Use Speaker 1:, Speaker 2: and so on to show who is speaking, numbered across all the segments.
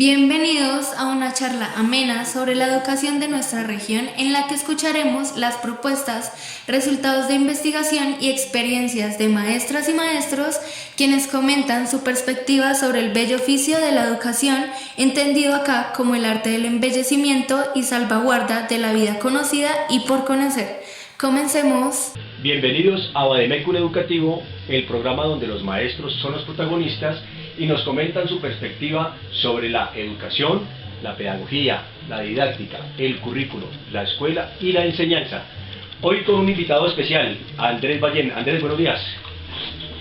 Speaker 1: Bienvenidos a una charla amena sobre la educación de nuestra región en la que escucharemos las propuestas, resultados de investigación y experiencias de maestras y maestros quienes comentan su perspectiva sobre el bello oficio de la educación, entendido acá como el arte del embellecimiento y salvaguarda de la vida conocida y por conocer. Comencemos.
Speaker 2: Bienvenidos a Bademecum Educativo, el programa donde los maestros son los protagonistas y nos comentan su perspectiva sobre la educación, la pedagogía, la didáctica, el currículo, la escuela y la enseñanza. Hoy con un invitado especial, Andrés Ballén. Andrés, buenos días.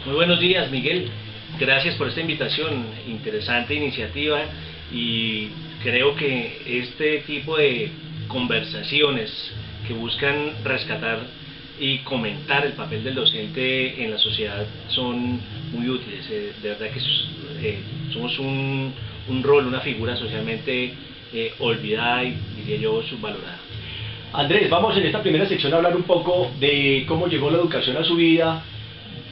Speaker 3: Muy buenos días, Miguel. Gracias por esta invitación, interesante iniciativa, y creo que este tipo de conversaciones que buscan rescatar y comentar el papel del docente en la sociedad son muy útiles. De verdad que somos un rol, una figura socialmente olvidada y, diría yo, subvalorada.
Speaker 2: Andrés, vamos en esta primera sección a hablar un poco de cómo llegó la educación a su vida,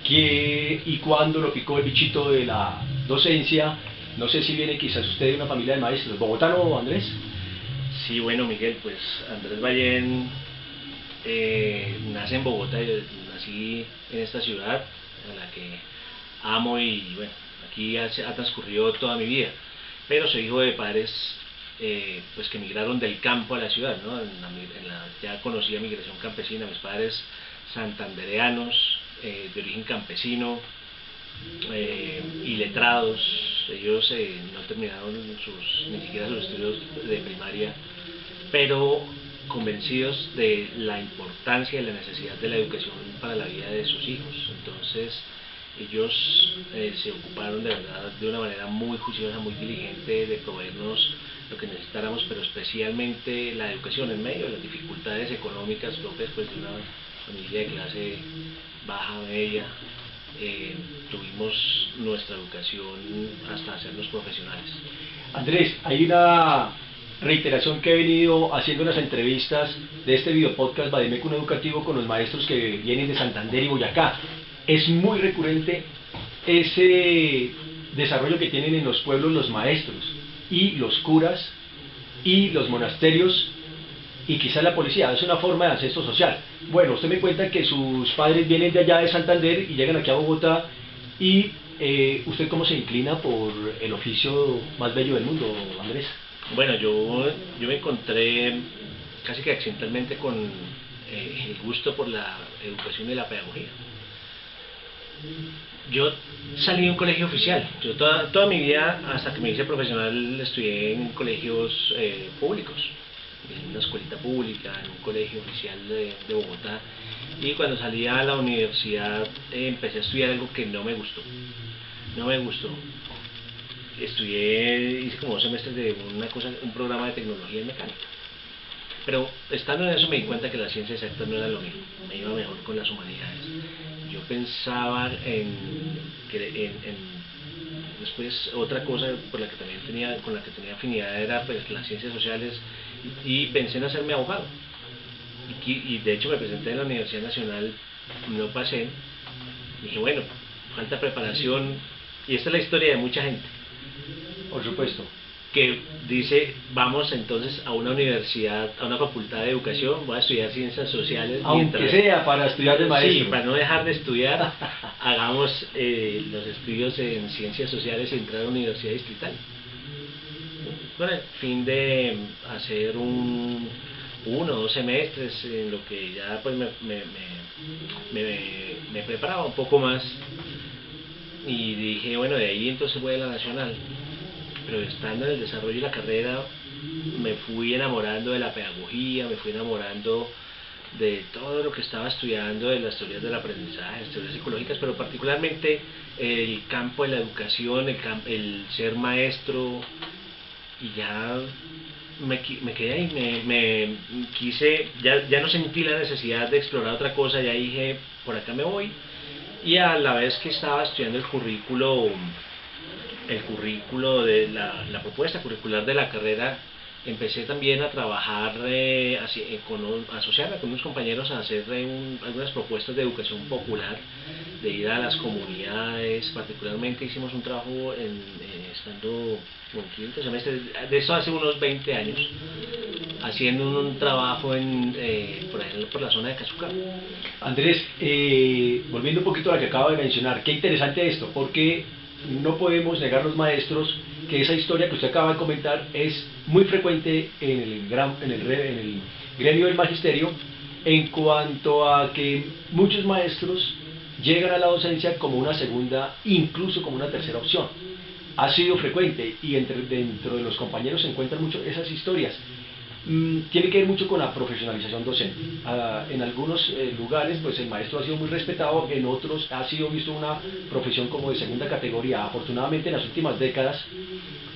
Speaker 2: qué y cuándo lo picó el bichito de la docencia. No sé si viene quizás usted de una familia de maestros. ¿Bogotano, Andrés?
Speaker 3: Sí, bueno, Miguel, pues Andrés Ballén nace en Bogotá. Yo nací en esta ciudad a la que amo y bueno, aquí ha transcurrido toda mi vida, pero soy hijo de padres pues que migraron del campo a la ciudad, ¿no? Ya conocí la migración campesina. Mis padres santandereanos, de origen campesino, iletrados. Ellos no terminaron ni siquiera sus estudios de primaria, pero convencidos de la importancia y la necesidad de la educación para la vida de sus hijos. Entonces ellos se ocuparon de verdad de una manera muy juiciosa, muy diligente, de proveernos lo que necesitáramos, pero especialmente la educación en medio de las dificultades económicas propias pues, de una familia de clase baja, media. Tuvimos nuestra educación hasta hacernos profesionales.
Speaker 2: Andrés, hay una reiteración que he venido haciendo en las entrevistas de este videopodcast Bademecum Educativo con los maestros que vienen de Santander y Boyacá. Es muy recurrente ese desarrollo que tienen en los pueblos los maestros y los curas y los monasterios y quizás la policía. Es una forma de ascenso social. Bueno, usted me cuenta que sus padres vienen de allá de Santander y llegan aquí a Bogotá, y ¿usted cómo se inclina por el oficio más bello del mundo, Andrés?
Speaker 3: Bueno, yo me encontré casi que accidentalmente con el gusto por la educación y la pedagogía. Yo salí de un colegio oficial. Yo toda mi vida, hasta que me hice profesional, estudié en colegios públicos, en una escuelita pública, en un colegio oficial de Bogotá. Y cuando salí a la universidad empecé a estudiar algo que no me gustó. Hice como 2 semestres de un programa de tecnología en mecánica. Pero estando en eso me di cuenta que las ciencias exactas no era lo mismo, me iba mejor con las humanidades. Yo pensaba después otra cosa con la que tenía afinidad era pues las ciencias sociales, y pensé en hacerme abogado. Y de hecho me presenté en la Universidad Nacional, no pasé. Dije, bueno, falta preparación, y esta es la historia de mucha gente.
Speaker 2: Por supuesto.
Speaker 3: Que dice, vamos entonces a una universidad, a una facultad de educación, voy a estudiar ciencias sociales.
Speaker 2: Aunque sea para estudiar de maestro.
Speaker 3: Sí, para no dejar de estudiar, hagamos los estudios en ciencias sociales y entrar a la universidad distrital. Con el fin de hacer 1 o 2 semestres en lo que ya pues me preparaba un poco más, y dije, bueno, de ahí entonces voy a la Nacional. Pero estando en el desarrollo de la carrera me fui enamorando de la pedagogía, me fui enamorando de todo lo que estaba estudiando, de las teorías del aprendizaje, las teorías psicológicas, pero particularmente el campo de la educación, el ser maestro. Y ya me quedé ahí, me quise, ya no sentí la necesidad de explorar otra cosa. Ya dije, por acá me voy. Y a la vez que estaba estudiando el currículo de la propuesta curricular de la carrera, empecé también a trabajar, asociarme con unos compañeros a hacer algunas propuestas de educación popular, de ir a las comunidades. Particularmente hicimos un trabajo estando en quinto semestre, de eso hace unos 20 años, haciendo un trabajo por la zona de Cazucá.
Speaker 2: Andrés, volviendo un poquito a lo que acaba de mencionar, qué interesante esto, porque no podemos negar los maestros que esa historia que usted acaba de comentar es muy frecuente en el gremio del magisterio, en cuanto a que muchos maestros llegan a la docencia como una segunda, incluso como una tercera opción. Ha sido frecuente y dentro de los compañeros se encuentran mucho esas historias. Tiene que ver mucho con la profesionalización docente. En algunos lugares pues el maestro ha sido muy respetado, en otros ha sido visto una profesión como de segunda categoría. Afortunadamente en las últimas décadas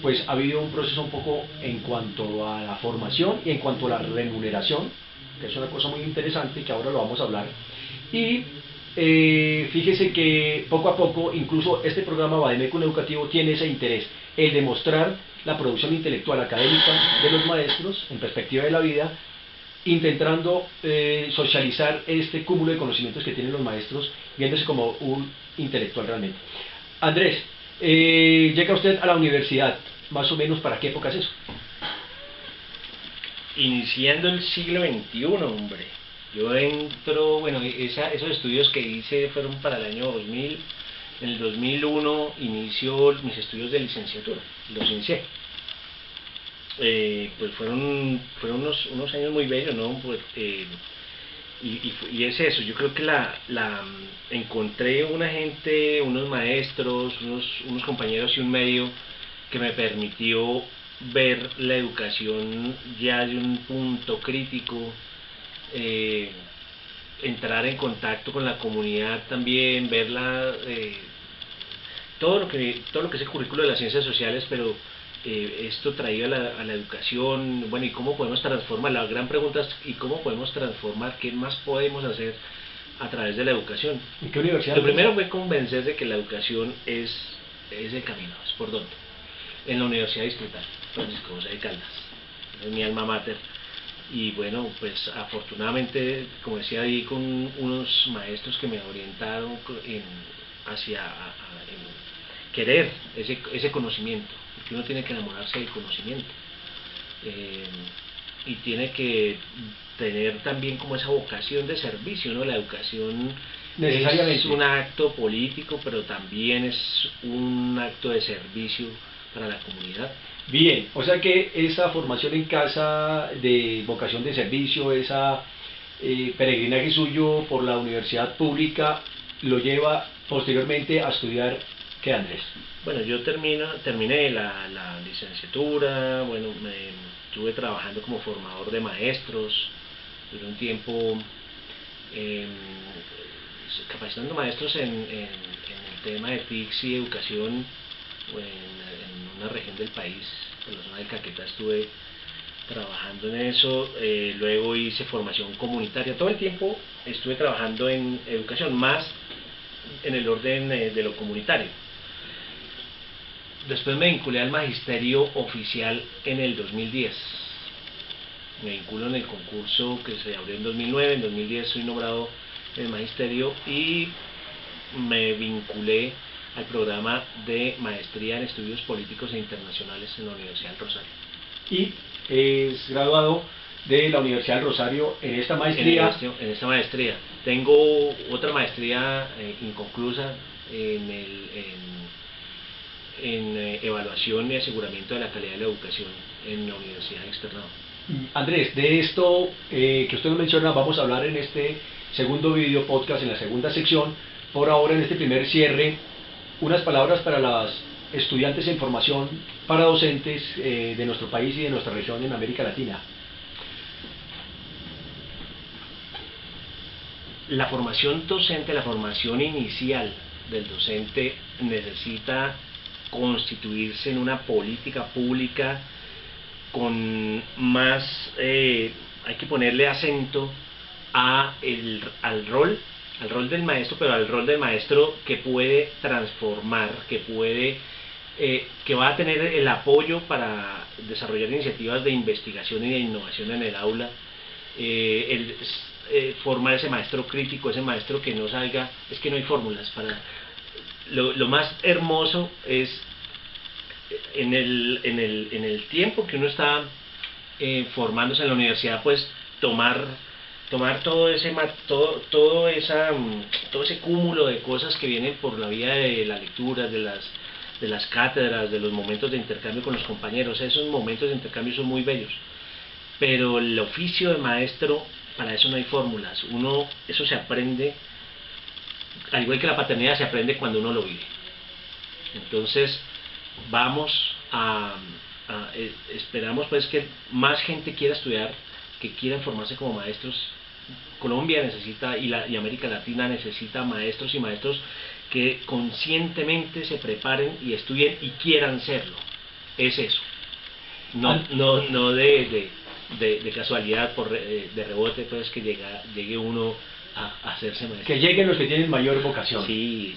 Speaker 2: pues ha habido un proceso un poco en cuanto a la formación y en cuanto a la remuneración, que es una cosa muy interesante que ahora lo vamos a hablar. Y fíjese que poco a poco incluso este programa Bademecum Educativo tiene ese interés, el de mostrar la producción intelectual académica de los maestros en perspectiva de la vida, intentando socializar este cúmulo de conocimientos que tienen los maestros, viéndose como un intelectual realmente. Andrés, llega usted a la universidad, más o menos ¿para qué época es eso?
Speaker 3: Iniciando el siglo XXI, hombre. Yo entro, bueno, esos estudios que hice fueron para el año 2000. En el 2001 inicio mis estudios de licenciatura, los inicié. Pues fueron unos años muy bellos, ¿no? Pues, y es eso, yo creo que encontré una gente, unos maestros, unos compañeros y un medio que me permitió ver la educación ya de un punto crítico, entrar en contacto con la comunidad también, verla, todo lo que es el currículo de las ciencias sociales, pero esto traído a la educación. Bueno, y cómo podemos transformar, la gran pregunta es ¿y cómo podemos transformar? ¿Qué más podemos hacer a través de la educación?
Speaker 2: ¿En qué universidad?
Speaker 3: Lo primero fue convencer de que la educación es el camino, es por dónde. En la Universidad Distrital Francisco José de Caldas, es mi alma mater. Y bueno, pues afortunadamente, como decía ahí, con unos maestros que me orientaron hacia querer ese conocimiento, porque uno tiene que enamorarse del conocimiento, y tiene que tener también como esa vocación de servicio, ¿no? La educación es un acto político, pero también es un acto de servicio para la comunidad.
Speaker 2: Bien, o sea que esa formación en casa de vocación de servicio, esa peregrinaje suyo por la universidad pública, lo lleva posteriormente a estudiar, ¿qué, Andrés?
Speaker 3: Bueno, yo terminé la licenciatura. Bueno, estuve trabajando como formador de maestros, duré un tiempo capacitando maestros en el tema de TICS y educación, en una región del país, en la zona del Caquetá estuve trabajando en eso. Luego hice formación comunitaria, todo el tiempo estuve trabajando en educación, más en el orden de lo comunitario. Después me vinculé al magisterio oficial en el 2010. Me vinculo en el concurso que se abrió en 2009, en 2010 soy nombrado en el magisterio y me vinculé al programa de maestría en estudios políticos e internacionales en la Universidad del Rosario.
Speaker 2: Y es graduado de la Universidad del Rosario en esta maestría.
Speaker 3: En esta maestría. Tengo otra maestría inconclusa en evaluación y aseguramiento de la calidad de la educación en la Universidad Externado.
Speaker 2: Andrés, de esto que usted nos menciona vamos a hablar en este segundo video podcast, en la segunda sección. Por ahora, en este primer cierre, unas palabras para las estudiantes en formación para docentes de nuestro país y de nuestra región en América Latina.
Speaker 3: La formación docente, la formación inicial del docente necesita constituirse en una política pública con más, hay que ponerle acento al rol del maestro, pero al rol del maestro que puede transformar, que puede que va a tener el apoyo para desarrollar iniciativas de investigación y de innovación en el aula, formar ese maestro crítico, ese maestro que no salga, es que no hay fórmulas para... Lo más hermoso es en el tiempo que uno está formándose en la universidad, pues tomar todo ese cúmulo de cosas que vienen por la vía de la lectura, de las cátedras, de los momentos de intercambio con los compañeros. Esos momentos de intercambio son muy bellos, pero el oficio de maestro, para eso no hay fórmulas. Eso se aprende, al igual que la paternidad, se aprende cuando uno lo vive. Entonces esperamos pues que más gente quiera estudiar, que quieran formarse como maestros. Colombia necesita, y América Latina necesita maestros y maestros que conscientemente se preparen y estudien y quieran serlo. Es eso. No de casualidad, de rebote, pues que llegue uno a hacerse maestro.
Speaker 2: Que lleguen los que tienen mayor vocación.
Speaker 3: Sí.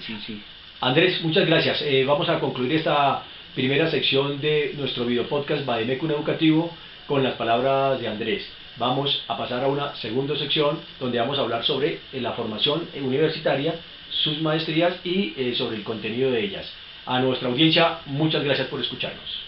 Speaker 2: Andrés, muchas gracias. Vamos a concluir esta primera sección de nuestro video podcast Bademecum Educativo con las palabras de Andrés. Vamos a pasar a una segunda sección donde vamos a hablar sobre la formación universitaria, sus maestrías y sobre el contenido de ellas. A nuestra audiencia, muchas gracias por escucharnos.